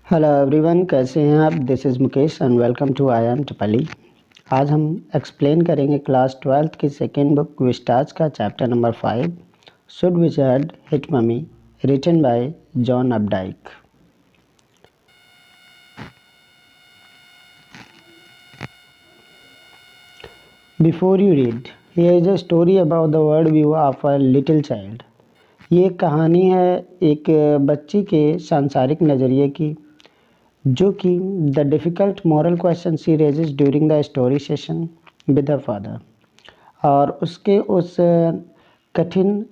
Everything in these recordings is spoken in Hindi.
हेलो एवरीवन, कैसे हैं आप। This is Mukesh and welcome to I am Tapli. आज हम एक्सप्लेन करेंगे क्लास 12th की सेकेंड बुक विस्टाज का chapter number 5 should wizard hit mommy, written by John Updike. Before you read, here is a story about the world view of a little child. ये कहानी है एक बच्ची के सांसारिक नज़रिए की, जो कि the difficult moral question she raises during the story session with her father, और उसके उस कठिन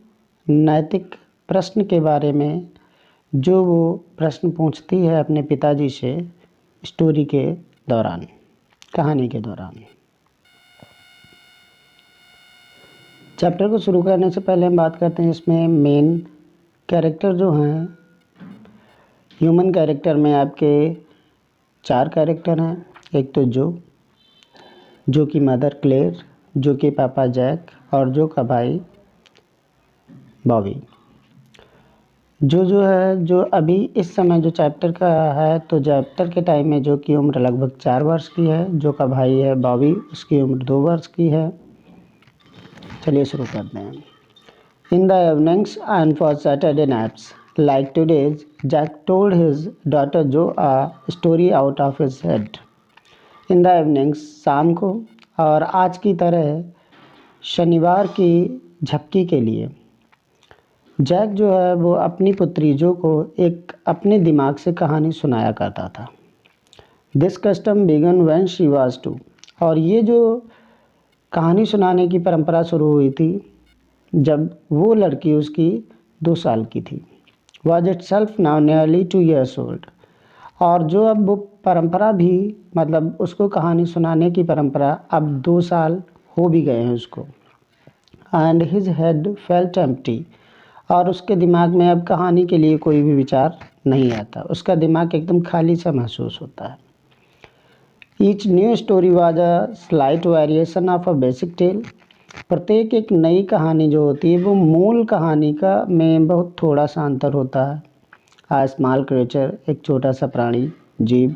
नैतिक प्रश्न के बारे में जो वो प्रश्न पूछती है अपने पिताजी से स्टोरी के दौरान, कहानी के दौरान। चैप्टर को शुरू करने से पहले हम बात करते हैं इसमें मेन कैरेक्टर जो हैं। ह्यूमन कैरेक्टर में आपके 4 कैरेक्टर हैं। एक तो जो की मदर क्लेयर, जो कि पापा जैक और जो का भाई बॉबी। जो है, जो अभी इस समय जो चैप्टर का है, तो चैप्टर के टाइम में जो की उम्र लगभग 4 वर्ष की है, जो का भाई है बॉबी, उसकी उम्र 2 वर्ष की है। चलिए शुरू करते हैं। In the evenings and for Saturday nights like today's, Jack told his daughter Jo a story out of his head. In the evenings, शाम को, और आज की तरह शनिवार की झपकी के लिए जैक जो है वो अपनी पुत्री जो को एक अपने दिमाग से कहानी सुनाया करता था। This custom began when she was 2, और ये जो कहानी सुनाने की परंपरा शुरू हुई थी जब वो लड़की उसकी 2 साल की थी। Was it self now nearly 2 years old, और जो अब वो परंपरा भी, मतलब उसको कहानी सुनाने की परंपरा अब 2 साल हो भी गए हैं उसको। And his head felt empty, और उसके दिमाग में अब कहानी के लिए कोई भी विचार नहीं आता, उसका दिमाग एकदम खाली सा महसूस होता है। Each new story was a slight variation of a basic tale. प्रत्येक एक नई कहानी जो होती है वो मूल कहानी का में बहुत थोड़ा सा अंतर होता है। आ स्मॉल क्रिएचर, एक छोटा सा प्राणी जीव,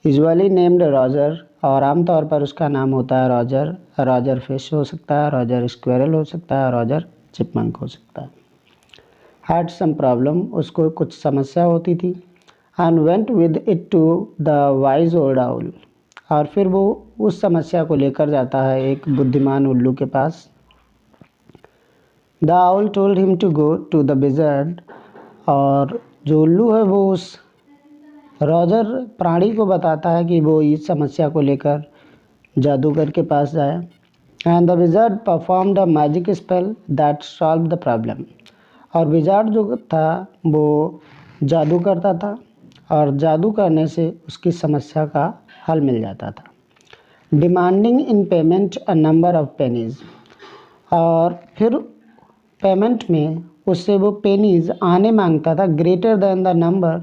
यूजुअली नेम्ड रॉजर, और आमतौर पर उसका नाम होता है रॉजर। रॉजर फिश हो सकता है, रॉजर स्क्वेरल हो सकता है, रॉजर चिपमंक हो सकता है। हैड सम प्रॉब्लम, उसको कुछ समस्या होती थी। And went with it to the wise old owl, और फिर वो उस समस्या को लेकर जाता है एक बुद्धिमान उल्लू के पास। The owl told him to go to the wizard, और जो उल्लू है वो उस रॉजर प्राणी को बताता है कि वो इस समस्या को लेकर जादूगर के पास जाए। And the wizard performed a magic spell that solve the problem, और विज़ार्ड जो था वो जादू करता था, और जादू करने से उसकी समस्या का हल मिल जाता था। Demanding in payment a number of pennies, और फिर पेमेंट में उससे वो पेनीज आने मांगता था। ग्रेटर देन द नंबर,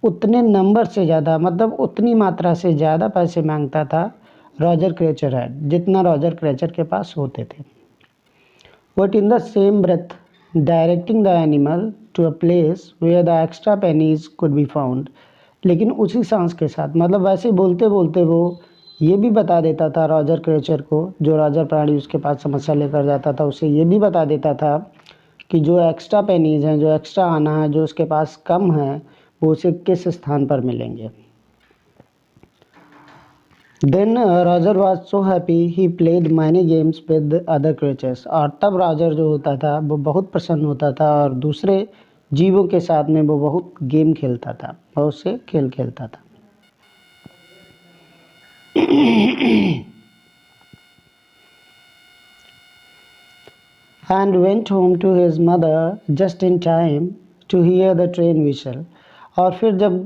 उतने नंबर से ज़्यादा, मतलब उतनी मात्रा से ज़्यादा पैसे मांगता था रॉजर क्रेचर है, जितना रॉजर क्रेचर के पास होते थे। But in the same breath directing the animal to a place where the extra pennies could be found, लेकिन उसी सांस के साथ, मतलब वैसे बोलते बोलते वो ये भी बता देता था रॉजर क्रेचर को, जो रॉजर प्राणी उसके पास समस्या लेकर जाता था, उसे ये भी बता देता था कि जो एक्स्ट्रा पेनीज हैं, जो एक्स्ट्रा आना है, जो उसके पास कम है, वो उसे किस स्थान पर मिलेंगे। Then Roger was so happy he played many games with other creatures, और तब रॉजर जो होता था वो बहुत प्रसन्न होता था और दूसरे जीवों के साथ में वो बहुत गेम खेलता था, बहुत से खेल खेलता था। and went home to his mother just in time to hear the train whistle, और फिर जब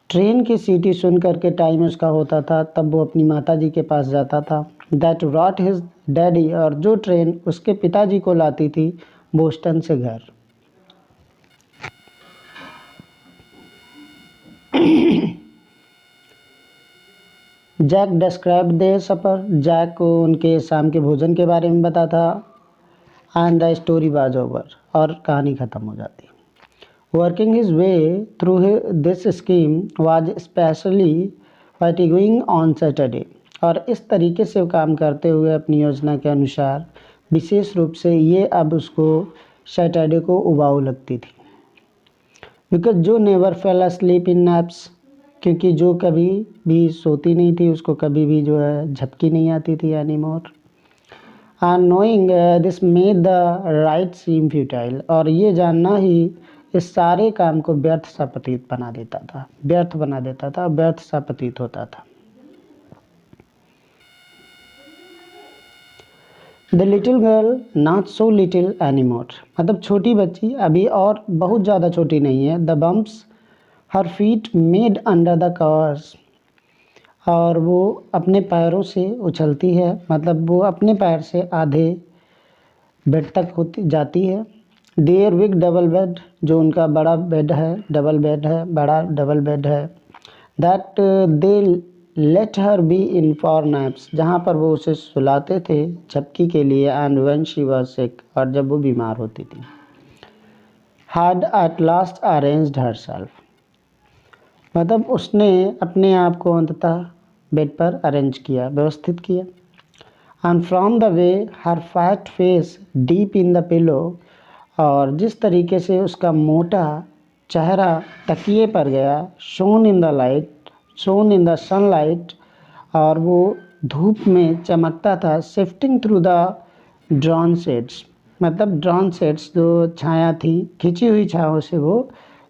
ट्रेन की सीटी सुन करके टाइम उसका होता था तब वो अपनी माताजी के पास जाता था। दैट ब्रॉट हिज डैडी, और जो ट्रेन उसके पिताजी को लाती थी बोस्टन से घर। Jack describe their supper, Jack को उनके शाम के भोजन के बारे में बताता। And the story was over, और कहानी ख़त्म हो जाती। Working his way through this scheme was especially fatiguing on Saturday. और इस तरीके से काम करते हुए अपनी योजना के अनुसार विशेष रूप से ये अब उसको सैटरडे को उबाऊ लगती थी। बिकॉज जो नेवर फेल asleep इन नैप्स, क्योंकि जो कभी भी सोती नहीं थी, उसको कभी भी जो है झपकी नहीं आती थी any more. And knowing this made the rite seem futile, और ये जानना ही इस सारे काम को व्यर्थ सा प्रतीत बना देता था, व्यर्थ बना देता था, व्यर्थ सा प्रतीत होता था। The little girl not so little anymore, मतलब छोटी बच्ची अभी और बहुत ज़्यादा छोटी नहीं है। The bumps her feet made under the covers, और वो अपने पैरों से उछलती है, मतलब वो अपने पैर से आधे बेड तक होती जाती है। देयर विग डबल बेड, जो उनका बड़ा बेड है, डबल बेड है, बड़ा डबल बेड है। That they let her be in for naps, जहाँ पर वो उसे सुलाते थे झपकी के लिए। And when she was sick, और जब वो बीमार होती थी। Had at last arranged herself, मतलब उसने अपने आप को अंततः बेड पर अरेंज किया, व्यवस्थित किया। And from the way her fat face deep in the pillow, और जिस तरीके से उसका मोटा चेहरा तकिए पर गया। Shown in the light, shown in the sunlight, और वो धूप में चमकता था। Shifting through the drawn shades, मतलब ड्रॉन शेड्स जो छाया थी, खिंची हुई छायों से वो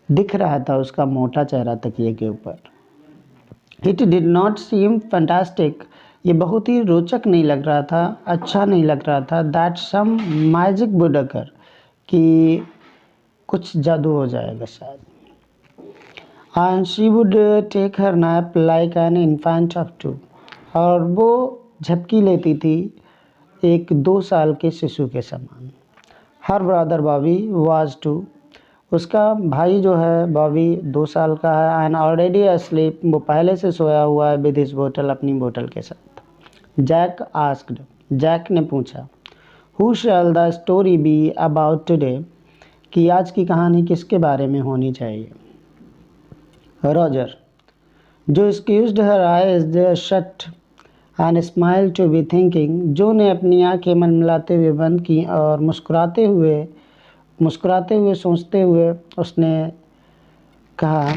दिख रहा था उसका मोटा चेहरा तकिए के ऊपर। It did not seem fantastic, ये बहुत ही रोचक नहीं लग रहा था, अच्छा नहीं लग रहा था। That some magic would occur, कि कुछ जादू हो जाएगा शायद। And she would take her nap like an infant of 2, और वो झपकी लेती थी एक 2 साल के शिशु के समान। हर ब्रदर बॉबी वाज 2, उसका भाई जो है बॉबी 2 साल का है। एंड ऑलरेडी अस्लीप, वो पहले से सोया हुआ है विद हिज बोतल, अपनी बोतल के साथ। जैक आस्क्ड, जैक ने पूछा, who shell the story be about today, कि आज की कहानी किसके बारे में होनी चाहिए। Roger, Jo excused her eyes shut and smile to be thinking, Jo ने अपनी आंखें मनमिलाते हुए बंद की और मुस्कुराते हुए सोचते हुए उसने कहा।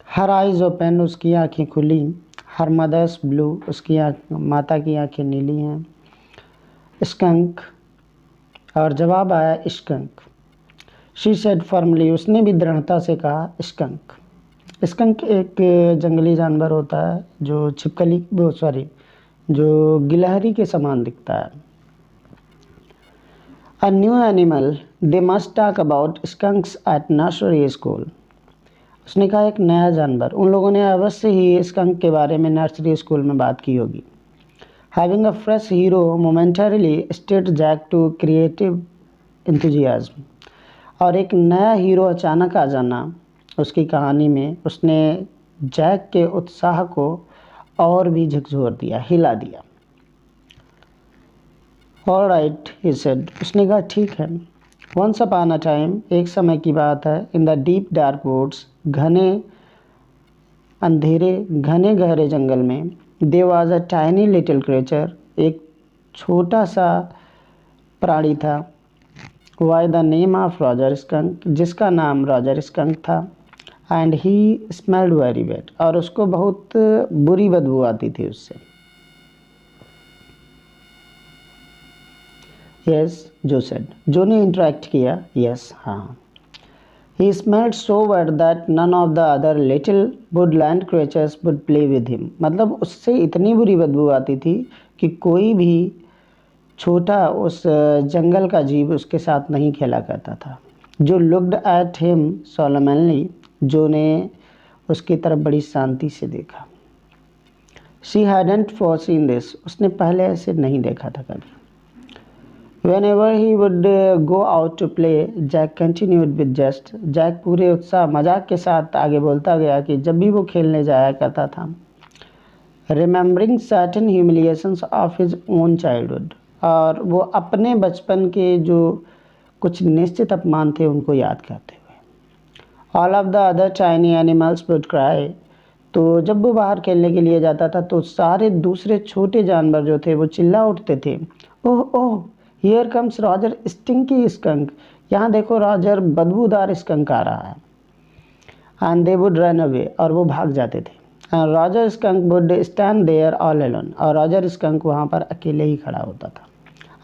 हर आइज ओपन, उसकी आंखें खुली। हर मदर्स ब्लू, उसकी माता की आंखें नीली हैं। स्कंक, और जवाब आया स्कंक। शी सेड फर्मली, उसने भी दृढ़ता से कहा स्कंक। स्कंक एक जंगली जानवर होता है जो छिपकली, जो गिलहरी के समान दिखता है। A new animal, they must talk about skunks at nursery school, उसने कहा एक नया जानवर, उन लोगों ने अवश्य ही स्कंक के बारे में नर्सरी स्कूल में बात की होगी। Having a fresh hero momentarily state Jack to creative enthusiasm, और एक नया हीरो अचानक आ जाना उसकी कहानी में, उसने जैक के उत्साह को और भी झकझोर दिया, हिला दिया। ऑल राइट ही सेड, उसने कहा ठीक है। वंस अपॉन अ टाइम, एक समय की बात है। In the deep dark woods, घने अंधेरे घने गहरे जंगल में। There was a tiny little creature, एक छोटा सा प्राणी था। By the name of Roger Skunk, जिसका नाम रॉजर स्कंक था। And he smelled very bad, और उसको बहुत बुरी बदबू आती थी उससे। यस, जो सेड, जो ने इंटरेक्ट किया। यस, हाँ। He smelled so bad that none of the other little woodland creatures would play with him, मतलब उससे इतनी बुरी बदबू आती थी कि कोई भी छोटा उस जंगल का जीव उसके साथ नहीं खेला करता था। जो looked at him solemnly, जो ने उसकी तरफ बड़ी शांति से देखा। She hadn't foreseen this, उसने पहले ऐसे नहीं देखा था कभी। Whenever he would go out to play, Jack continued with jest. Jack पूरे उत्साह मजाक के साथ आगे बोलता गया कि जब भी वो खेलने जाया करता था। Remembering certain humiliations of his own childhood, और वो अपने बचपन के जो कुछ निश्चित अपमान थे उनको याद करते हुए। All of the other tiny animals would cry. तो जब वो बाहर खेलने के लिए जाता था तो सारे दूसरे छोटे जानवर जो थे वो चिल्ला उठते थे, oh oh, here comes Roger stinky skunk, यहाँ देखो रॉजर बदबूदार स्कंक आ रहा है। And they would run away, और वो भाग जाते थे। And Roger skunk would stand there all alone, और रॉजर स्कंक वहाँ पर अकेले ही खड़ा होता था।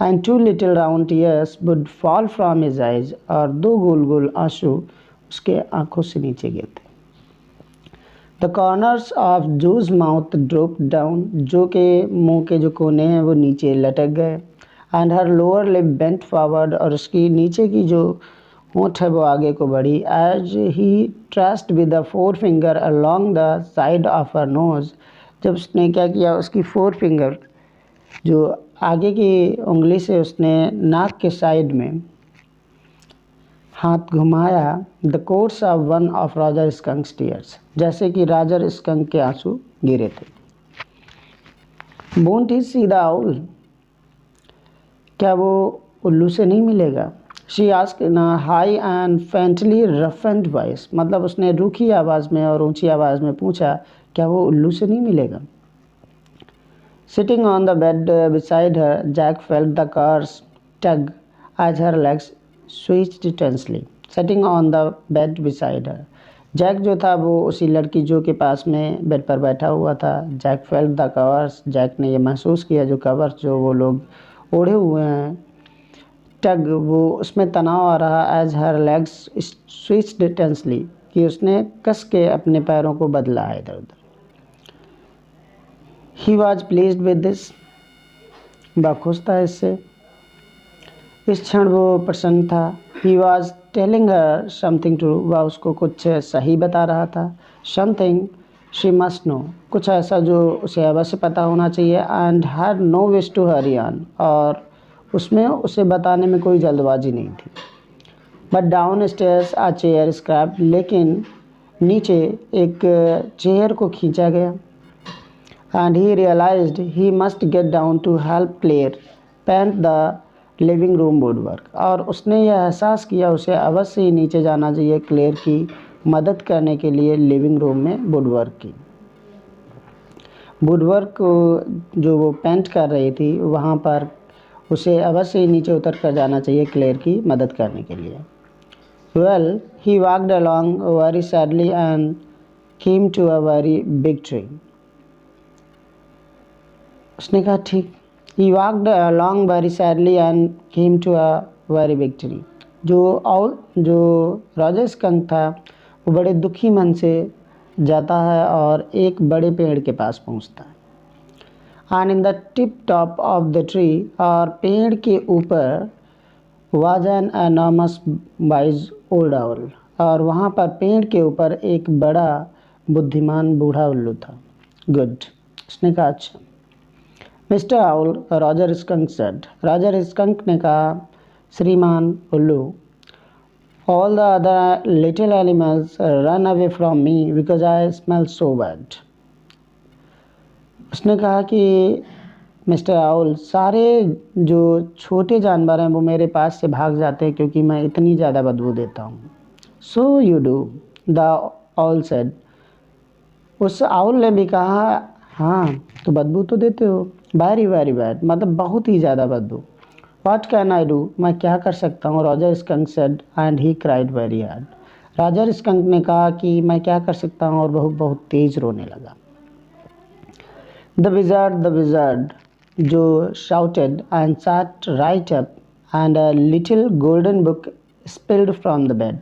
And two little round tears would fall from his eyes, और दो गोल गोल आंसू उसके आंखों से नीचे गिरते। The corners of Jo's mouth drop down, Jo के मुंह के जो कोने हैं वो नीचे लटक गए। And her lower lip bent forward, और उसकी नीचे की जो होंठ है वो आगे को बढ़ी। As he traced with the forefinger along the side of her nose, जब उसने क्या किया, उसकी फोर फिंगर जो आगे की उंगली से उसने नाक के साइड में हाथ घुमाया। The course of one of Roger skunk's tears, जैसे कि रॉजर स्कंक के आंसू गिरे थे। Won't he see the owl, क्या वो उल्लू से नहीं मिलेगा? She asked in a high and faintly roughened voice, मतलब उसने रूखी आवाज़ में और ऊंची आवाज़ में पूछा, क्या वो उल्लू से नहीं मिलेगा? Sitting on the bed beside her, Jack felt the covers tug as her legs switched tensely. Sitting on the bed beside her, Jack जो था वो उसी लड़की जो के पास में बेड पर बैठा हुआ था। Jack felt the covers, Jack ने ये महसूस किया जो कवर्स जो वो लोग ओढ़े हुए हैं, टग वो उसमें तनाव आ रहा। एज हर लेग्स स्विच्ड टेंसली, कि उसने कस के अपने पैरों को बदला है इधर उधर। He was pleased with this, वह खुश था इससे, इस क्षण वो प्रसन्न था। He was telling her something true, वह उसको कुछ सही बता रहा था। समथिंग शी मस्ट नो, कुछ ऐसा जो उसे अवश्य पता होना चाहिए। And had no wish to hurry on, और उसमें उसे बताने में कोई जल्दबाजी नहीं थी। But downstairs a chair scrape, लेकिन नीचे एक चेयर को खींचा गया। And he realised he must get down to help Clare paint the living room woodwork, और उसने यह एहसास किया उसे अवश्य ही नीचे जाना चाहिए क्लेयर की मदद करने के लिए लिविंग रूम में वुडवर्क की। वुडवर्क को जो वो पेंट कर रही थी वहाँ पर उसे अवश्य ही नीचे उतर कर जाना चाहिए क्लेयर की मदद करने के लिए। Well he walked along very sadly and came to a very big tree, उसने कहा ठीक। He walked along very sadly and came to a very big tree. जो रॉजर स्कंक था वो बड़े दुखी मन से जाता है और एक बड़े पेड़ के पास पहुंचता है। And in the tip top of the tree, और पेड़ के ऊपर was an enormous wise old owl, और वहाँ पर पेड़ के ऊपर एक बड़ा बुद्धिमान बूढ़ा उल्लू था। गुड, उसने कहा अच्छा। Mister owl, Roger skunk said, Roger skunk ने कहा, श्रीमान उल्लू, all the other little animals run away from me because I smell so bad. उसने कहा कि मिस्टर आउल, सारे जो छोटे जानवर हैं वो मेरे पास से भाग जाते हैं क्योंकि मैं इतनी ज़्यादा बदबू देता हूँ। So you do, the owl said, उस आउल ने भी कहा, हाँ तो बदबू तो देते हो, वेरी वेरी बैड, मतलब बहुत ही ज़्यादा बदबू। व्हाट कैन आई डू, मैं क्या कर सकता हूँ? Roger skunk said and he cried very hard, Roger skunk ने कहा कि मैं क्या कर सकता हूँ, और बहुत बहुत तेज़ रोने लगा। द विज़ार्ड जो shouted and set right up and a little golden book spilled from the bed,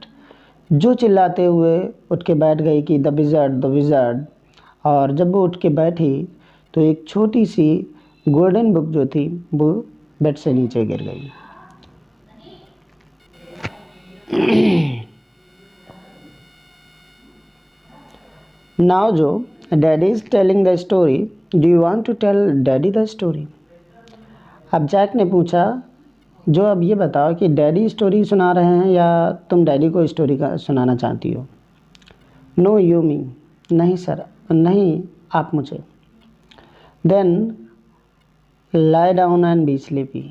जो चिल्लाते हुए उठ के बैठ गई कि द विज़ार्ड, और जब वो उठ के बैठी तो एक छोटी सी गोल्डन बुक जो थी वो बेड से नीचे गिर गई। Now Jo daddy is telling the story, do you want to tell daddy the story? अब जैक ने पूछा, जो अब ये बताओ कि डैडी स्टोरी सुना रहे हैं या तुम डैडी को स्टोरी का सुनाना चाहती हो? नो यू मी, नहीं सर, नहीं आप मुझे। Then lie down and be sleepy,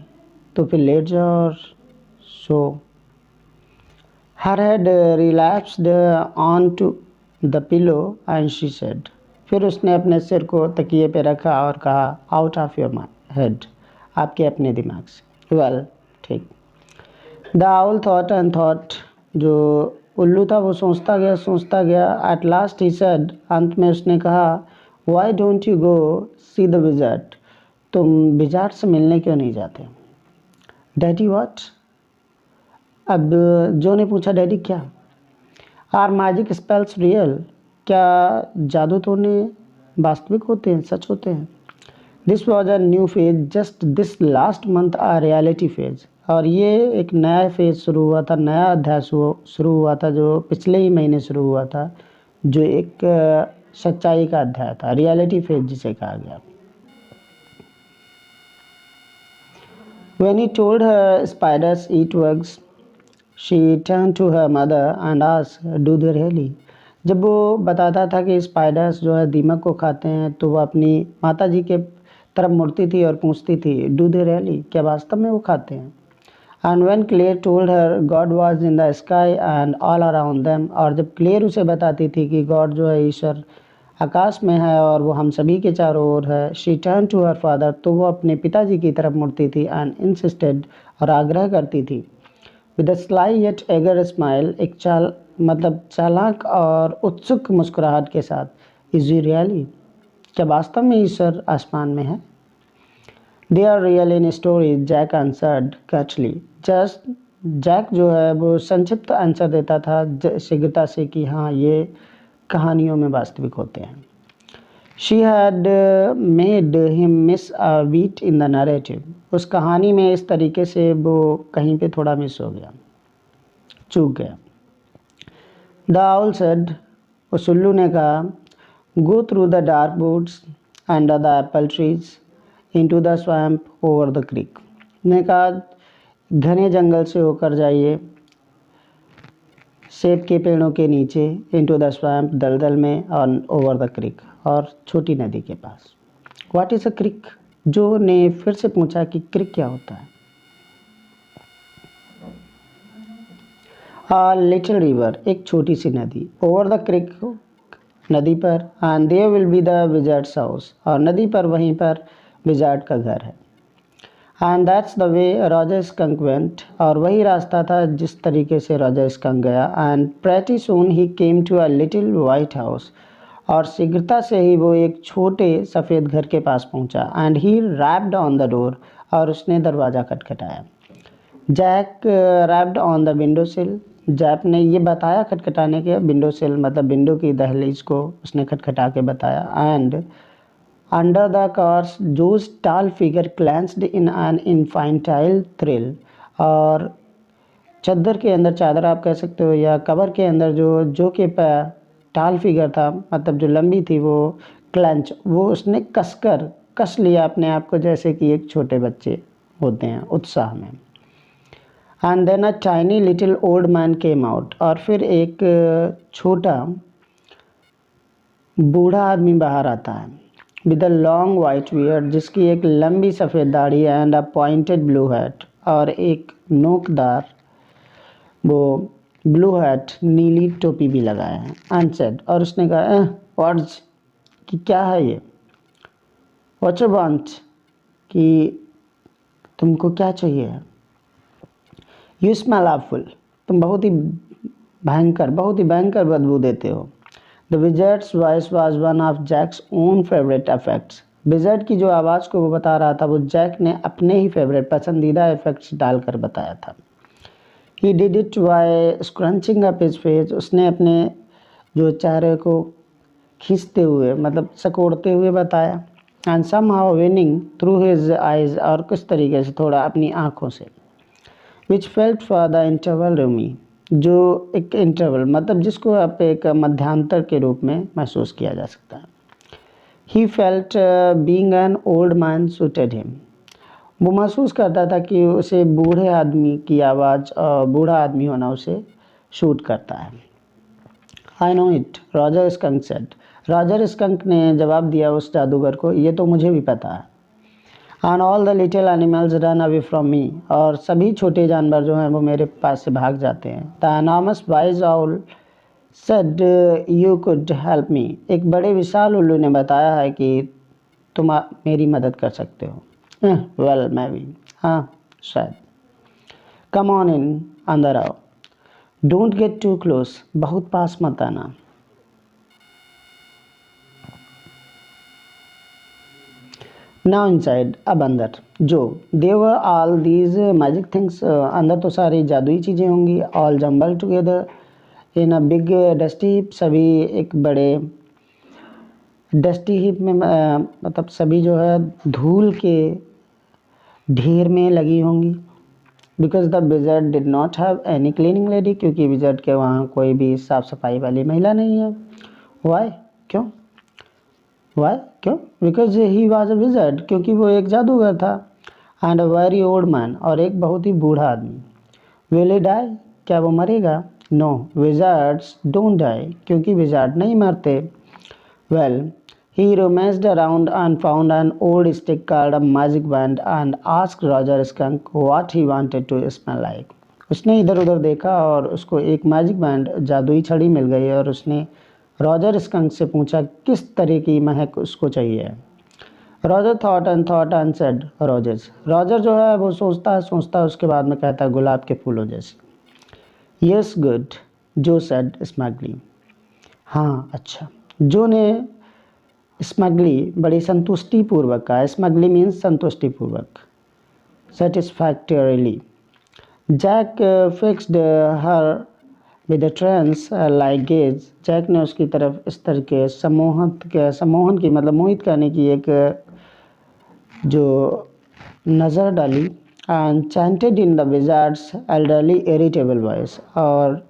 तो फिर लेट जाओ और सो। Her head relapsed onto the pillow and she said, फिर उसने अपने सिर को तकिए पे रखा और कहा, आउट ऑफ योर हेड, आपके अपने दिमाग से। वेल, ठीक। The owl thought and thought, जो उल्लू था वो सोचता गया। एट लास्ट ही सेड, अंत में उसने कहा, why don't you go see the wizard, तुम विजार्ड से मिलने क्यों नहीं जाते? Daddy what? अब जो ने पूछा, डैडी क्या? आर मैजिक स्पेल्स रियल, क्या जादू टोने वास्तविक होते हैं, सच होते हैं? This was a new phase just this last month, a reality phase, और ये एक नया फेज शुरू हुआ था, नया अध्याय शुरू हुआ था जो पिछले ही महीने शुरू हुआ था, जो एक सच्चाई का अध्याय था, रियलिटी फेज जिसे कहा गया। When he told her spiders eat bugs, she turned to her mother and asked, do they really? जब वो बताता था कि स्पाइडर्स जो है दीमक को खाते हैं, तो वो अपनी माता जी के तरफ मुड़ती थी और पूछती थी, डू दे रियली, क्या वास्तव में वो खाते हैं? And when Claire told her God was in the sky and all around them, और जब क्लेयर उसे बताती थी कि गॉड जो है, ईश्वर आकाश में है और वो हम सभी के चारों ओर है, she turn to her father, तो वो अपने पिताजी की तरफ मुड़ती थी एंड इंसिस्टेड, और आग्रह करती थी, with a sly yet eager smile, एक चालाक और उत्सुक मुस्कुराहट के साथ, इज यू रियली, क्या वास्तव में ईश्वर आसमान में है? They are real in story, Jack answered curtly, just Jack जो है वो संक्षिप्त आंसर देता था शीघ्रता से कि हाँ, ये कहानियों में वास्तविक होते हैं। She had made him miss a beat in the narrative, उस कहानी में इस तरीके से वो कहीं पे थोड़ा मिस हो गया, चूक गया। द आउल सेड, उस उल्लू ने कहा, go through the dark woods under the apple trees into the swamp over the creek, ने कहा घने जंगल से होकर जाइए, सेब के पेड़ों के नीचे, इनटू द स्वैम्प, दलदल में, और ओवर द क्रिक, और छोटी नदी के पास। व्हाट इज़ अ क्रिक? जो ने फिर से पूछा कि क्रिक क्या होता है? अ लिटिल रिवर, एक छोटी सी नदी, ओवर द क्रिक, नदी पर, and there will be the wizard's house, और नदी पर वहीं पर विजार्ड का घर है। And that's the way Roger skunk went, और वही रास्ता था जिस तरीके से रॉजर स्कंक गया। And pretty soon he came to a little white house, और शीघ्रता से ही वो एक छोटे सफ़ेद घर के पास पहुंचा। And he rapped on the door, और उसने दरवाज़ा खटखटाया। Jack rapped on the window sill, Jack ने ये बताया खटखटाने के, विंडो सिल मतलब विंडो की दहलीज को उसने खटखटा के बताया। And under the covers Jo's tall figure clenched in an infantile thrill, और चद्दर के अंदर, चादर आप कह सकते हो, या कवर के अंदर जो के टाल फिगर था, मतलब जो लंबी थी, वो क्लेंच, वो उसने कस लिया अपने आप को, जैसे कि एक छोटे बच्चे होते हैं उत्साह में। And then a tiny little old man came out, और फिर एक छोटा बूढ़ा आदमी बाहर आता है, with a long white beard, जिसकी एक लंबी सफ़ेद दाढ़ी, and a pointed blue hat, और एक नोकदार वो ब्लू हैट, नीली टोपी भी लगाया है। अनसेड, और उसने कहा, व्हाट्स, कि क्या है ये? व्हाट्स यू वांट, कि तुमको क्या चाहिए? यू स्मेल ऑफुल, तुम बहुत ही भयंकर बदबू देते हो। The wizard's voice was one of Jack's own favourite effects, wizard की जो आवाज़ को वो बता रहा था, वो जैक ने अपने ही फेवरेट पसंदीदा इफेक्ट्स डालकर बताया था। He did it by scrunching up his face, उसने अपने जो चेहरे को खींचते हुए, मतलब सकोड़ते हुए बताया। And somehow whining through his eyes, और किस तरीके से, थोड़ा अपनी आँखों से। Which felt for the interval rosy, जो एक इंटरवल मतलब जिसको आप एक मध्यांतर के रूप में महसूस किया जा सकता है। He felt being an old man suited him, वो महसूस करता था कि उसे बूढ़े आदमी की आवाज़ और बूढ़ा आदमी होना उसे शूट करता है। I know it, Roger skunk said, Roger skunk ने जवाब दिया उस जादूगर को, ये तो मुझे भी पता है। And all the little animals run away from me, और सभी छोटे जानवर जो हैं वो मेरे पास से भाग जाते हैं। The enormous wise owl said you could help me, एक बड़े विशाल उल्लू ने बताया है कि तुम मेरी मदद कर सकते हो। वेल मैं भी, हाँ शायद। कम ऑन इन, अंदर आओ। डोंट गेट टू क्लोज, बहुत पास मत आना। नाउ इनसाइड, अब अंदर। जो there were all these magic things, अंदर तो सारी जादुई चीज़ें होंगी। All jumbled together in a big dusty heap, सभी एक बड़े डस्टी हीप में, मतलब सभी जो है धूल के ढेर में लगी होंगी। Because the wizard did not have any cleaning lady, क्योंकि विज़र्ड के वहाँ कोई भी साफ़ सफाई वाली महिला नहीं है। वाई, क्यों? वाई, क्यों? Because he was a wizard, क्योंकि वो एक जादूगर था। And a very old man, और एक बहुत ही बूढ़ा आदमी। विल ही डाई, क्या वो मरेगा? नो, विज़र्ड्स डोंट डाई, क्योंकि विज़र्ड नहीं मरते। Well, he rummaged around and found an old stick called a magic wand and asked Roger Skunk what he wanted to smell like. उसने इधर उधर देखा और उसको एक मैजिक बैंड, जादुई छड़ी मिल गई, और उसने रॉजर स्कंक से पूछा किस तरह की महक उसको चाहिए। Roger thought and said roses, Roger जो है वो सोचता है उसके बाद में कहता है गुलाब के फूलों जैसे। Yes good, Jo said smugly, हाँ अच्छा। जो ने स्मगली बड़ी संतुष्टिपूर्वक का, स्मगली मीन्स संतुष्टिपूर्वक, satisfactorily. Jack fixed her with trance like gaze, Jack ने उसकी तरफ इस तरह के सम्मोहन की मतलब मोहित करने की एक जो नज़र डाली। And chanted in the wizard's elderly irritable voice, और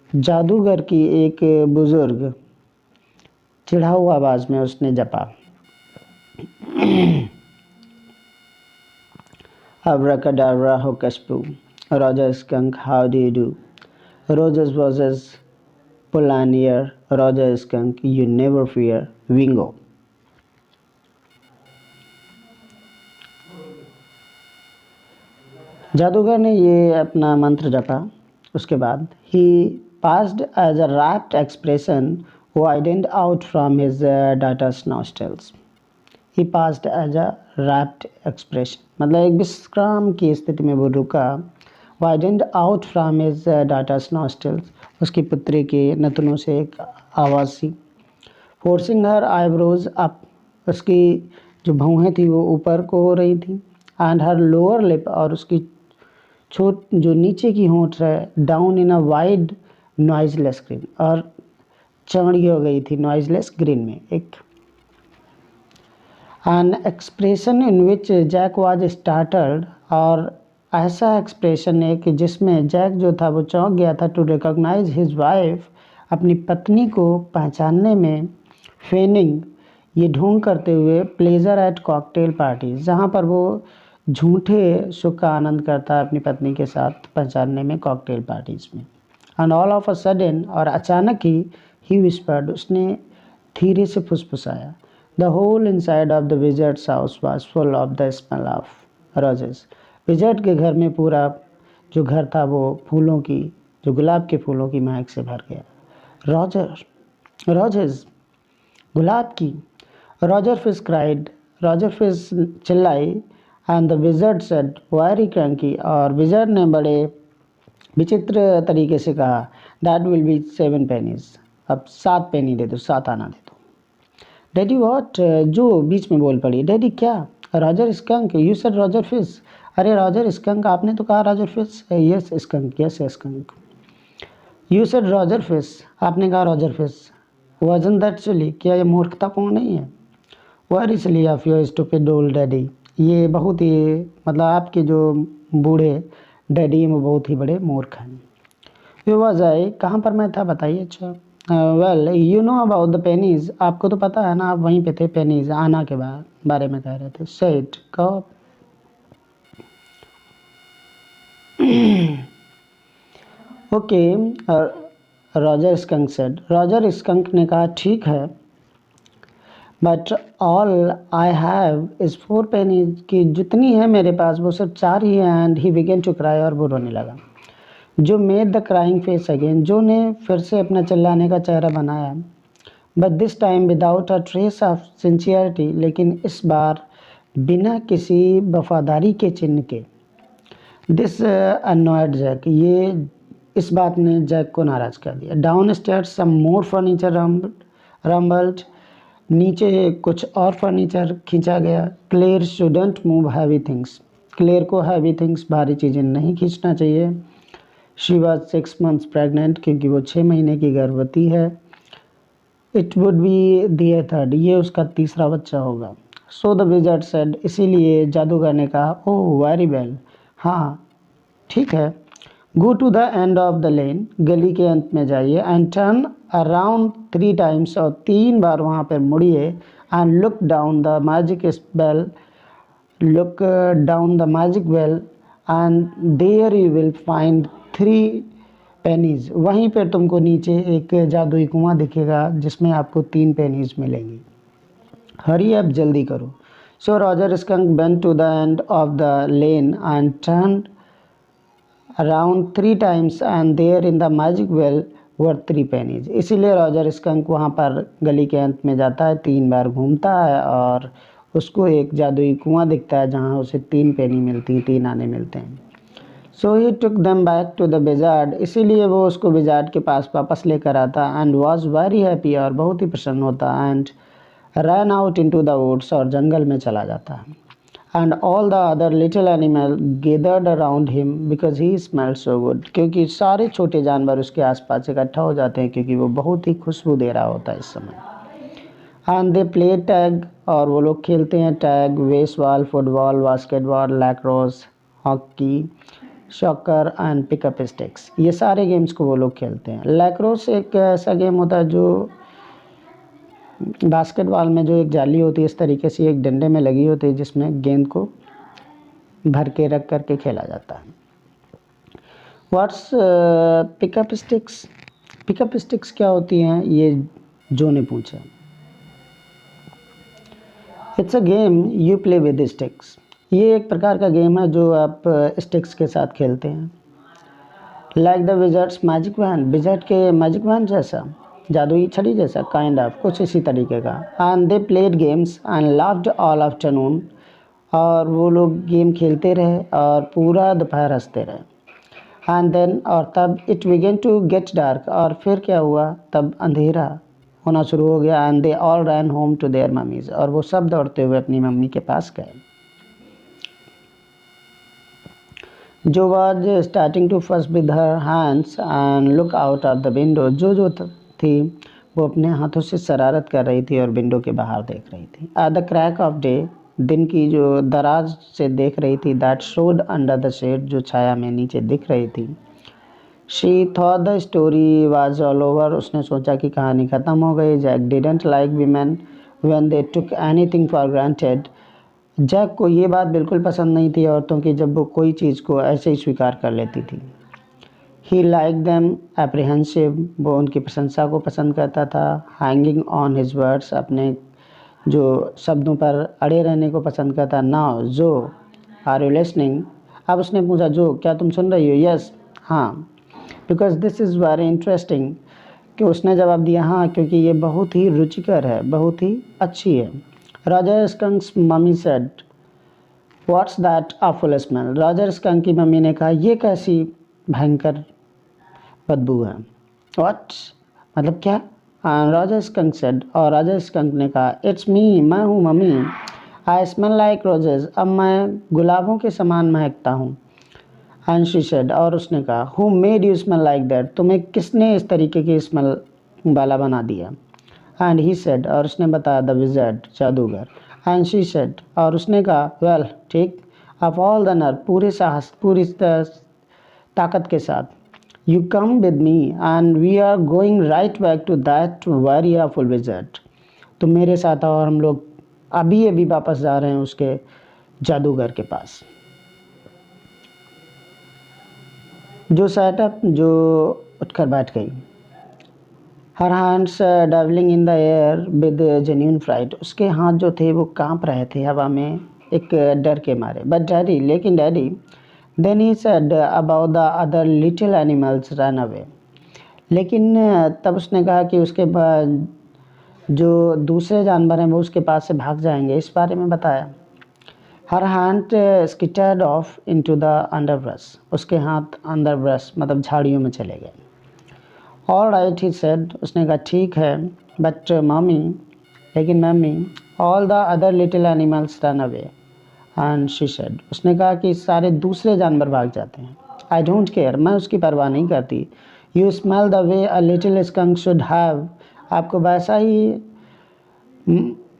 जादूगर की एक बुजुर्ग चिढ़ाऊ आवाज़ में उसने जपा। Abracadabra hocus pocus, Roger Skunk, how do you do? Roses versus Polanier, Roger Skunk, you never fear, Wingo. जादूगर ने ये अपना मंत्र जपा। उसके बाद he passed as a rapt expression widened out from his daughter's nostrils. He passed as a rapt expression, मतलब एक विश्राम की स्थिति में वो रुका। Widened out from his daughter's nostrils, उसकी पुत्री के नथनों से एक आवाज़ सी। Forcing her eyebrows up, उसकी जो भौहें थी वो ऊपर को हो रही थी। And her lower lip, और उसकी जो नीचे की होंठ है down in a wide noiseless green, और चौड़ी हो गई थी नॉइजलेस ग्रीन में एक। An expression in which Jack was startled, और ऐसा एक्सप्रेशन है कि जिसमें जैक जो था वो चौंक गया था। टू रिकॉग्नाइज हिज वाइफ, अपनी पत्नी को पहचानने में। फेनिंग, ये ढोंग करते हुए। प्लेजर एट कॉकटेल पार्टी, जहाँ पर वो झूठे सुख का आनंद करता है अपनी पत्नी के साथ पहचानने में कॉकटेल पार्टीज में। And all of a sudden, और अचानक ही विस्पर्ड, उसने धीरे से फुसफुसाया। The whole inside of the wizard's house was full of the smell of roses, wizard के घर में पूरा जो घर था वो फूलों की, जो गुलाब के फूलों की महक से भर गया। रॉजर, रोजेस, गुलाब की। Roger fish cried, Roger fish चिल्लाई। And the wizard said very cranky, और विजर्ड ने बड़े विचित्र तरीके से कहा दैट विल बी 7 pennies, अब 7 पेनी दे दो, 7 आना दे दो। डैडी व्हाट, जो बीच में बोल पड़ी, डैडी क्या? Roger skunk, you said Roger fish, अरे रॉजर स्कंक, आपने तो कहा Roger fish. Yes skunk, yes skunk. You said Roger fish, आपने कहा रॉजर फिश। वजन दैट सिली, क्या ये मूर्खतापूर्ण नहीं है? Very silly of your stupid old daddy, ये बहुत ही मतलब आपके जो बूढ़े डैडी हैं वो बहुत ही बड़े मूर्ख हैं। वे वॉज आई, कहाँ पर मैं था बताइए। अच्छा, well you know about the pennies, आपको तो पता है ना, आप वहीं पे थे पेनीज आना के बारे में कह रहे थे। सेट कहो। Okay, Roger skunk said, Roger skunk ने कहा ठीक है, but all I have is 4 pennies, कि जितनी है मेरे पास वो सिर्फ 4 ही हैं। And he began to cry, और वो रोने लगा। Jo made the crying face again, Jo ने फिर से अपना चिल्लाने का चेहरा बनाया। But this time without a trace of sincerity, लेकिन इस बार बिना किसी वफादारी के चिन्ह के। दिस अनॉयड जैक, ये इस बात ने जैक को नाराज़ कर दिया। Downstairs some more furniture rumbled, नीचे कुछ और फर्नीचर खींचा गया। Claire shouldn't move heavy things, Claire को हैवी थिंग्स, भारी चीज़ें नहीं खींचना चाहिए। शी वॉज 6 months प्रेगनेंट, क्योंकि वो 6 महीने की गर्भवती है। It would be their third, ये उसका तीसरा बच्चा होगा। सो द विज़ार्ड सेड, इसीलिए जादूगर ने कहा, ओह वेरी वेल, हाँ ठीक है। Go to the end of the lane, गली के अंत में जाइए। एंड टर्न अराउंड 3 times, और 3 बार वहाँ पर मुड़िए। And look down the magic well, look down the magic well, and there you will find 3 pennies, वहीं पर तुमको नीचे एक जादुई कुआं दिखेगा जिसमें आपको 3 पेनीज मिलेंगी। हरी अब, जल्दी करो। So Roger skunk went to the end of the lane and turn around 3 times, and there in the magic well were 3 pennies. इसीलिए रॉजर स्कंक वहाँ पर गली के अंत में जाता है, 3 बार घूमता है और उसको एक जादुई कुआं दिखता है जहाँ उसे 3 पेनी मिलती, 3 आने मिलते हैं। सो ही टुक them back to the wizard, इसीलिए वो उसको विज़ार्ड के पास वापस लेकर आता। एंड वॉज वेरी हैप्पी, और बहुत ही प्रसन्न होता। And run out into the woods, और जंगल में चला जाता है। And all the other little animal gathered around him because he smelled so good, क्योंकि सारे छोटे जानवर उसके आसपास इकट्ठा हो जाते हैं क्योंकि वो बहुत ही खुशबू दे रहा होता है इस समय। एंड दे प्ले टैग, और वो लोग खेलते हैं tag, baseball, football, basketball, lacrosse, hockey, shocker and pickup sticks, ये सारे गेम्स को वो लोग खेलते हैं। लैक्रोस एक ऐसा गेम होता है जो बास्केटबॉल में जो एक जाली होती है इस तरीके से एक डंडे में लगी होती है जिसमें गेंद को भर के रख करके खेला जाता है। What's pickup sticks, pickup sticks क्या होती हैं, ये जो ने पूछा। It's a game you play with sticks, ये एक प्रकार का गेम है जो आप स्टिक्स के साथ खेलते हैं। Like the wizard's magic wand, wizard के मैजिक वैन जैसा, जादुई छड़ी जैसा, काइंड ऑफ, कुछ इसी तरीके का। And they played games and laughed all afternoon, और वो लोग गेम खेलते रहे और पूरा दोपहर हंसते रहे। एंड देन, और तब it began to get dark, और फिर क्या हुआ, तब अंधेरा होना शुरू हो गया। And they all ran home to their mommies, और वो सब दौड़ते हुए अपनी मम्मी के पास गए। Jo was starting to first with her hands and look out of the window, Jo थी वो अपने हाथों से शरारत कर रही थी और विंडो के बाहर देख रही थी। At the crack of day, दिन की जो दराज से देख रही थी। That showed under the shade, जो छाया में नीचे दिख रही थी। She thought the story was all over, उसने सोचा कि कहानी ख़त्म हो गई। Jack didn't like women when they took anything for granted, Jack को ये बात बिल्कुल पसंद नहीं थी औरतों की जब वो कोई चीज़ को ऐसे ही स्वीकार कर लेती थी। ही लाइक दैम एप्रीहेंसिव, वो उनकी प्रशंसा को पसंद करता था। हैंगिंग ऑन हिज वर्ड्स, अपने जो शब्दों पर अड़े रहने को पसंद करता। नाउ जो, आर यू लिसनिंग, अब उसने पूछा, जो क्या तुम सुन रही हो? यस, हाँ, because this is very interesting, कि उसने जवाब दिया, हाँ क्योंकि ये बहुत ही रुचिकर है, बहुत ही अच्छी है। Roger skunk's mummy said, what's that awful smell, Roger skunk की मम्मी ने कहा, ये कैसी भयंकर बदबू है। व्हाट, मतलब क्या? रॉजर स्कंक सेड, और रॉजर स्कंक ने कहा, इट्स मी, मैं हूँ mummy. I smell like roses, अब मैं गुलाबों के समान महकता हूँ। एंड शी सेड, और उसने कहा, who made you smell like that, तुम्हें किसने इस तरीके की स्मेल वाला बना दिया? एंड ही सेड, और उसने बताया, द विज़ार्ड, जादूगर। एंड शी सेड, और उसने कहा, वेल ठीक, ऑफ ऑल द नर्व, पूरे साहस, पूरी ताकत के साथ, you come with me and we are going right back to that very awful wizard, तुम मेरे साथ आओ और हम लोग अभी अभी वापस जा रहे हैं उसके जादूगर के पास। जो सेटअप, जो उठकर बैठ गई। Her hands dabbling in the air with genuine fright, उसके हाथ जो थे वो कांप रहे थे हवा में एक डर के मारे। बट डैडी, लेकिन daddy, then he said about the other little animals run away, लेकिन तब उसने कहा कि उसके बाद जो दूसरे जानवर हैं वो उसके पास से भाग जाएंगे, इस बारे में बताया। Her hand skittered off into the underbrush, उसके हाथ अंडरब्रश मतलब झाड़ियों में चले गए। ऑल राइट ही सेड, उसने कहा ठीक है, बट मम्मी, लेकिन mummy, all the other little animals run away and she said, उसने कहा कि सारे दूसरे जानवर भाग जाते हैं। आई डोंट केयर, मैं उसकी परवाह नहीं करती। You smell the way a little skunk should have, आपको वैसा ही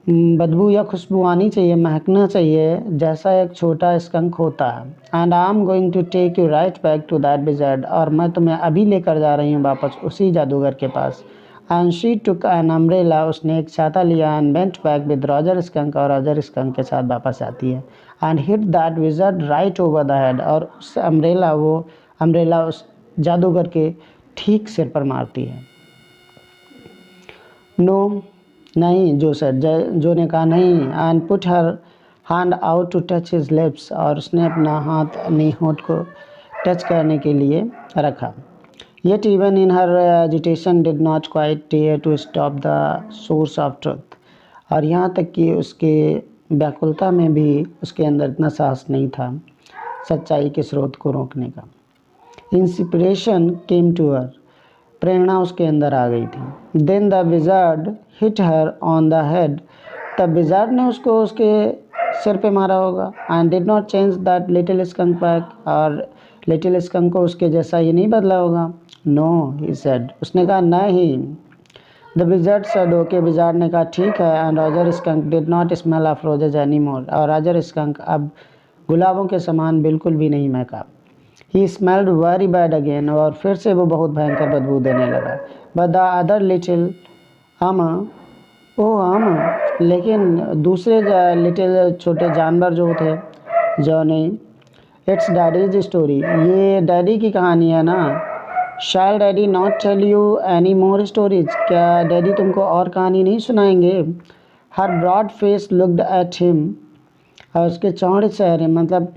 बदबू या खुशबू आनी चाहिए, महकना चाहिए जैसा एक छोटा स्कंक होता है। And I am going to take you right back to that wizard, और मैं तुम्हें अभी लेकर जा रही हूँ वापस उसी जादूगर के पास। And she took an umbrella, उसने एक छाता लिया। And went back with Roger skunk, और रॉजर स्कंक के साथ वापस आती है। And hit that wizard right over the head, और उस अम्ब्रेला उस जादूगर के ठीक सिर पर मारती है। नो, नहीं, जो ने कहा नहीं। And put her hand out to touch his lips, और उसने अपना हाथ अपनी होंठ को टच करने के लिए रखा। Yet even in her agitation did not quite dare to stop the source of truth, और यहाँ तक कि उसके व्याकुलता में भी उसके अंदर इतना साहस नहीं था सच्चाई के स्रोत को रोकने का। इंस्पिरेशन केम टू हर, प्रेरणा उसके अंदर आ गई थी। Then the wizard hit her on the head, तब विज़ार्ड ने उसको उसके सिर पे मारा होगा। And did not change that little skunk back, और लिटिल स्कंक को उसके जैसा ये नहीं बदला होगा। नो, ही सेड, उसने कहा नहीं। The wizard said okay, wizard ने कहा ठीक है। And Roger skunk did not smell of roses any more, और रॉजर स्कंक अब गुलाबों के समान बिल्कुल भी नहीं महका। ही स्मेल्ड वेरी बैड अगेन, और फिर से वो बहुत भयंकर बदबू देने लगा। बट द अदर लिटिल लेकिन दूसरे लिटिल छोटे जानवर जो थे, जॉनी, इट्स डैडीज स्टोरी, ये डैडी की कहानी है ना। Shall daddy not tell you any more stories, क्या डैडी तुमको और कहानी नहीं सुनाएंगे। Her broad face looked at him, और उसके चौड़े चेहरे मतलब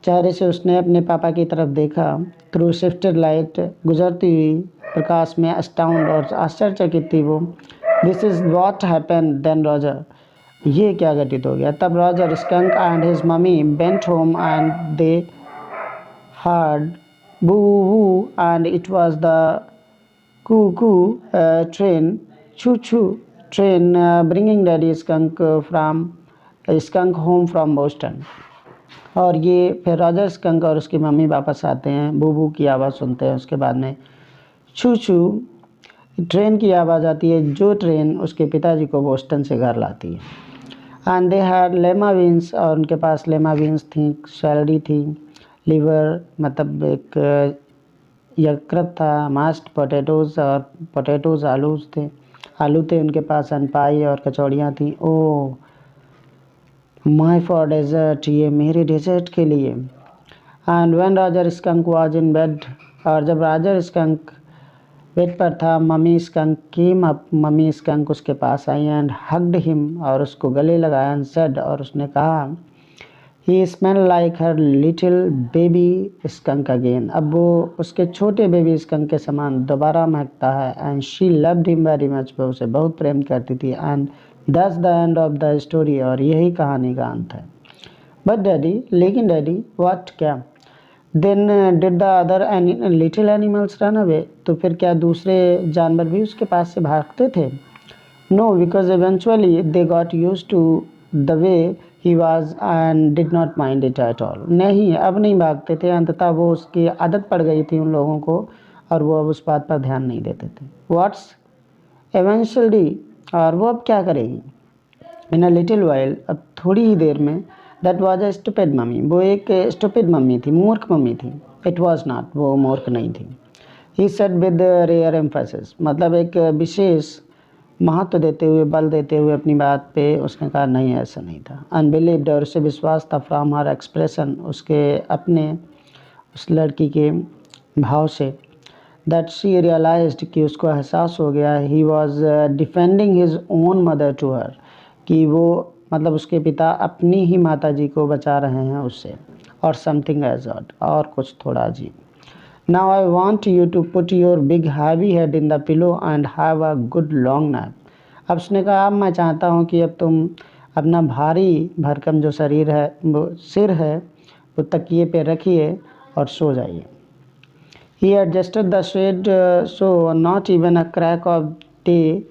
चेहरे से उसने अपने पापा की तरफ देखा। थ्रू शिफ्टेड लाइट, गुजरती हुई प्रकाश में अस्टाउंड और आश्चर्यचकित थी वो। This is what happen then Roger, ये क्या घटित हो गया। तब Roger skunk and his mummy went home and they heard boo woo, and it was the coo train, choo choo train bringing daddy skunk home from Boston. और ये फिर रॉजर स्कंक और उसकी मम्मी वापस आते हैं, बू बू की आवाज़ सुनते हैं। उसके बाद में छू छू ट्रेन की आवाज़ आती है, जो ट्रेन उसके पिताजी को बोस्टन से घर लाती है। And they had lemma beans, और उनके पास लेमा बीन्स थी, सैलरी थी, लीवर मतलब एक यकृत था, मास्ड पोटैटोज़, और पोटैटोज़ आलू थे उनके पास। एंड पाई, और कचौड़ियाँ थी। ओह माई फॉर डेजर्ट, ये मेरे डेजर्ट के लिए। And when Roger skunk was in bed, और जब रॉजर स्कंक बेड पर था, mummy skunk came up, mummy skunk उसके पास आई एंड हग्ड हिम, और उसको गले लगाया। एंड सेड, और उसने कहा, he smell like her little baby skunk again, अब वो उसके छोटे बेबी स्कंक के समान दोबारा महकता है। And she loved him very much, वो उसे बहुत प्रेम करती थी। And that's the end of the story, और यही कहानी का अंत है। बट डैडी, लेकिन डैडी, व्हाट, क्या। Then did the other little animals run away, तो फिर क्या दूसरे जानवर भी उसके पास से भागते थे। No, because eventually they got used to the way he was and did not mind it at all, नहीं अब नहीं भागते थे, अंततः वो उसकी आदत पड़ गई थी उन लोगों को, और वो अब उस बात पर ध्यान नहीं देते थे। व्हाट्स एवेंचुअली, और वो अब क्या करेगी। इन अ लिटिल वाइल, अब थोड़ी ही देर में। That was a stupid mummy, वो एक स्टूपिड मम्मी थी, मूर्ख मम्मी थी। इट वाज नॉट, वो मूर्ख नहीं थी। He said with rare emphasis, मतलब एक विशेष महत्व देते हुए, बल देते हुए अपनी बात पे उसने कहा नहीं, ऐसा नहीं था। अनबिलीव्ड, और उसे विश्वास था, फ्रॉम हर एक्सप्रेशन, उसके अपने उस लड़की के भाव से। दैट शी रियलाइज्ड कि उसको एहसास हो गया he was defending his own mother to her, कि वो मतलब उसके पिता अपनी ही माता जी को बचा रहे हैं उससे, और समथिंग एज ऑड, और कुछ थोड़ा अजीब। Now I want you to put your big heavy head in the pillow and have a good long nap. अब उसने कहा अब मैं चाहता हूँ कि अब तुम अपना भारी भरकम जो शरीर है, वो सिर है, वो तकिए पे रखिए और सो जाइए। He adjusted the shade so not even a crack of day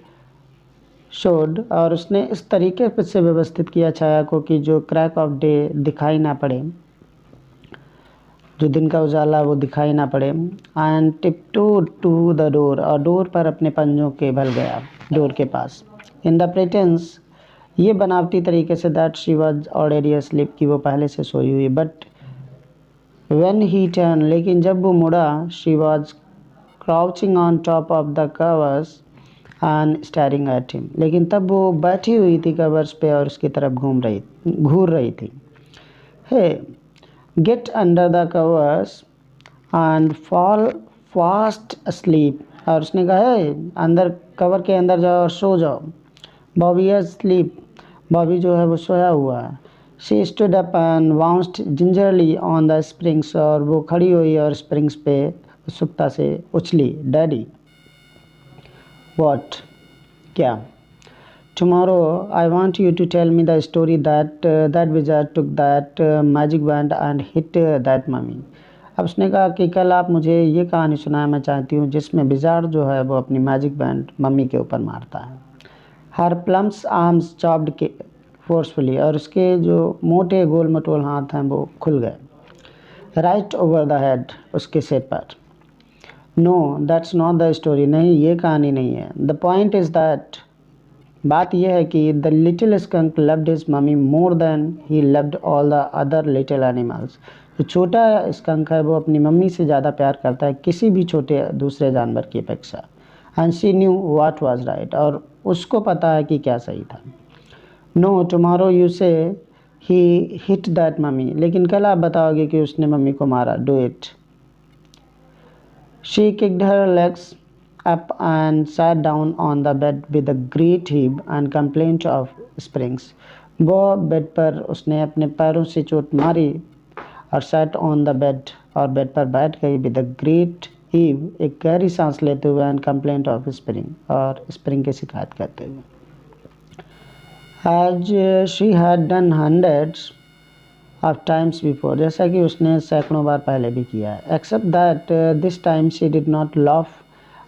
showed, और उसने इस तरीके से व्यवस्थित किया छाया को कि जो क्रैक ऑफ डे दिखाई ना पड़े, जो दिन का उजाला वो दिखाई ना पड़े। एंड टिपटू टू द डोर, और डोर पर अपने पंजों के बल गया डोर के पास। इन द प्रेटेंस, ये बनावटी तरीके से, that she was already asleep, कि वो पहले से सोई हुई। बट When he turned, लेकिन जब वो मुड़ा, she was crouching on top of the covers and staring at him, लेकिन तब वो बैठी हुई थी कवर्स पे और उसकी तरफ घूर रही थी। Hey, get under the covers and fall fast asleep, और उसने कहा है अंदर कवर के अंदर जाओ और सो जाओ। बॉबी asleep, बॉबी जो है वो सोया हुआ है। She stood up and bounced gingerly on the springs, और वो खड़ी हुई और स्प्रिंग्स पे उत्सुकता से उछली। डैडी, what, क्या? Tomorrow I want you to tell me the story that that wizard took that magic wand and hit that mummy. अब उसने कहा कि कल आप मुझे ये कहानी सुनाना चाहती हूँ जिसमें विजार्ड जो है वो अपनी मैजिक बैंड मम्मी के ऊपर मारता है। हर प्लम्स आर्म्स चॉप्ड के फोर्सफुली, और उसके जो मोटे गोल मटोल हाथ हैं वो खुल गए। राइट ओवर द हेड, उसके सिर पर। No that's not the story, नहीं ये कहानी नहीं है। द पॉइंट इज़ दैट, बात यह है कि the little skunk loved his mommy more than he loved all the other little animals. जो छोटा स्कंक है वो अपनी मम्मी से ज़्यादा प्यार करता है किसी भी छोटे दूसरे जानवर की अपेक्षा। And she knew what was right, और उसको पता है कि क्या सही था। नो टुमारो यू से ही हिट दैट मम्मी, लेकिन कल आप बताओगे कि उसने मम्मी को मारा। Do it. She kicked her legs up and sat down on the bed with a great heave and complaint of springs. वो बेड पर उसने अपने पैरों से चोट मारी और सैट ऑन द बेड, और बेड पर बैठ गई विद अ ग्रेट हीव, एक गहरी सांस लेते हुए, एंड कंप्लेंट ऑफ स्प्रिंग, और स्प्रिंग की शिकायत करते हुए। As she had done hundreds of times before, जैसा कि उसने सैकड़ों बार पहले भी किया है। Except that this time she did not laugh,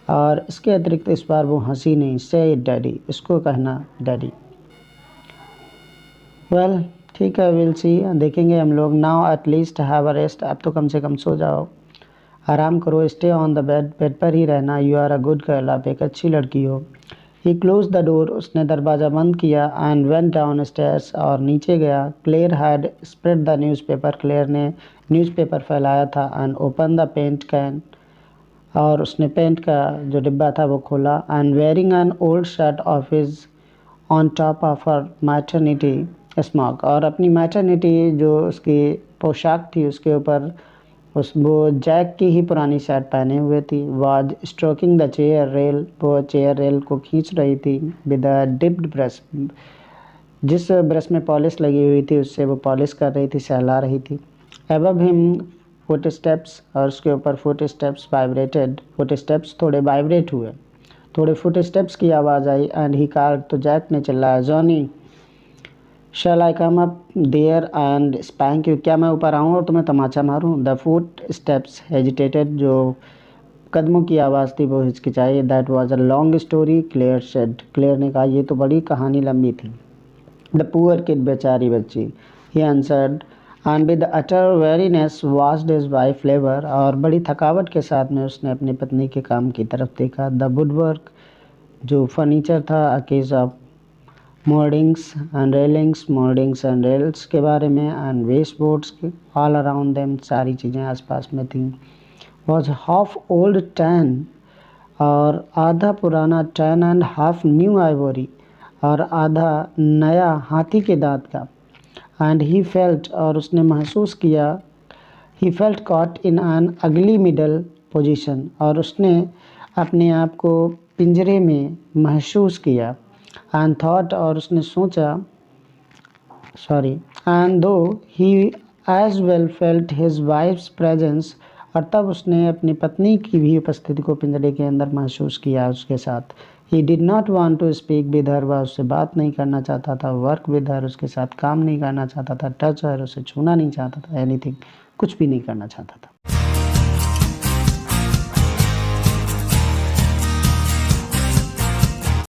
और इसके अतिरिक्त इस बार वो हंसी नहीं। Say it daddy, इसको कहना डैडी। Well, ठीक है, we'll see, देखेंगे हम लोग। Now at least have a rest, अब तो कम से कम सो जाओ, आराम करो। Stay on the bed, bed पर ही रहना। You are a good girl, आप एक अच्छी लड़की हो। He closed the door, उसने दरवाज़ा बंद किया। and went down stairs, और नीचे गया। Claire had spread the newspaper, Claire ने न्यूज़पेपर फैलाया था। and opened the paint can, और उसने पेंट का जो डिब्बा था वो खोला। and wearing an old shirt of his on top of her maternity smock, और अपनी मैटरनिटी जो उसकी पोशाक थी उसके ऊपर वो जैक की ही पुरानी शर्ट पहने हुए थी। Was stroking the chair rail, वो चेयर रेल को खींच रही थी। विद अ डिप्ड ब्रश, जिस ब्रश में पॉलिश लगी हुई थी उससे वो पॉलिश कर रही थी, सहला रही थी। अबव हिम फुट स्टेप्स, और उसके ऊपर footsteps vibrated, footsteps थोड़े वाइब्रेट हुए, थोड़े फुट स्टेप्स की आवाज़ आई। एंड ही कार, तो जैक ने चिल्लाया, Johnny shall I come up there and spank you, क्या मैं ऊपर आऊँ और तुम्हें तमाचा मारूँ। द फुट स्टेप्स हेजिटेटेड, जो कदमों की आवाज़ थी वो हिचकिचाई। That was a long story, Clare said, Clare ने कहा ये तो बड़ी कहानी लंबी थी। द पुअर किड, बेचारी बच्ची, he answered and with utter weariness watched his wife labour, और बड़ी थकावट के साथ में उसने अपनी पत्नी के काम की तरफ देखा। द वुडवर्क, जो फर्नीचर था, a case of mouldings and rails के बारे में, एंड वेस्ट बोर्ड्स के ऑल अराउंड देम, सारी चीज़ें आसपास में थीं। वॉज हाफ ओल्ड टैन, और आधा पुराना tan, and half new Ivory, और आधा नया हाथी के दांत का। एंड ही फेल्ट, और उसने महसूस किया, he felt caught in an अगली मिडल पोजीशन, और उसने अपने आप को पिंजरे में महसूस किया। एंड थॉट, और उसने सोचा, sorry, and though he as well felt his wife's presence, और तब उसने अपनी पत्नी की भी उपस्थिति को पिंजरे के अंदर महसूस किया उसके साथ। He did not want to speak with her, वह उससे बात नहीं करना चाहता था। वर्क विद हर, उसके साथ काम नहीं करना चाहता था। टच हर, उसे छूना नहीं चाहता था। एनीथिंग, कुछ भी नहीं करना चाहता था।